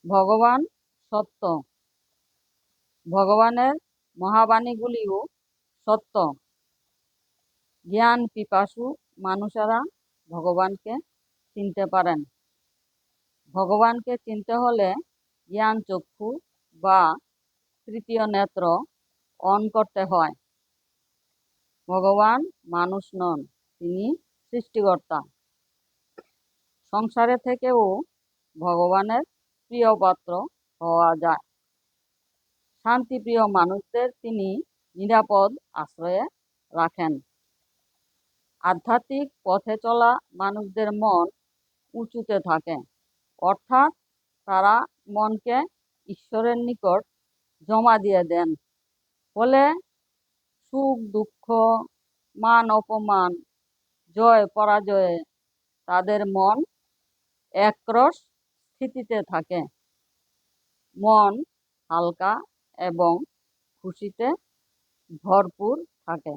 ভগবান সত্য। ভগবানের মহাবাণীগুলিও সত্য। জ্ঞান পিপাসু মানুষেরা ভগবানকে চিনতে পারেন। ভগবানকে চিনতে হলে জ্ঞান চক্ষু বা তৃতীয় নেত্র অন করতে হয়। ভগবান মানুষ নন, তিনি সৃষ্টিকর্তা। সংসারে থেকেও ভগবানের প্রিয় পাত্র হওয়া যায়। শান্তিপ্রিয় মানুষদের তিনি নিরাপদ আশ্রয়ে রাখেন। আধ্যাত্মিক পথে চলা মানুষদের মন উঁচুতে থাকে, অর্থাৎ তারা মনকে ঈশ্বরের নিকট জমা দিয়ে দেন। ফলে সুখ দুঃখ, মান অপমান, জয় পরাজয়ে তাদের মন একরস স্থিতিতে থাকে। মন হালকা এবং খুশিতে ভরপুর থাকে।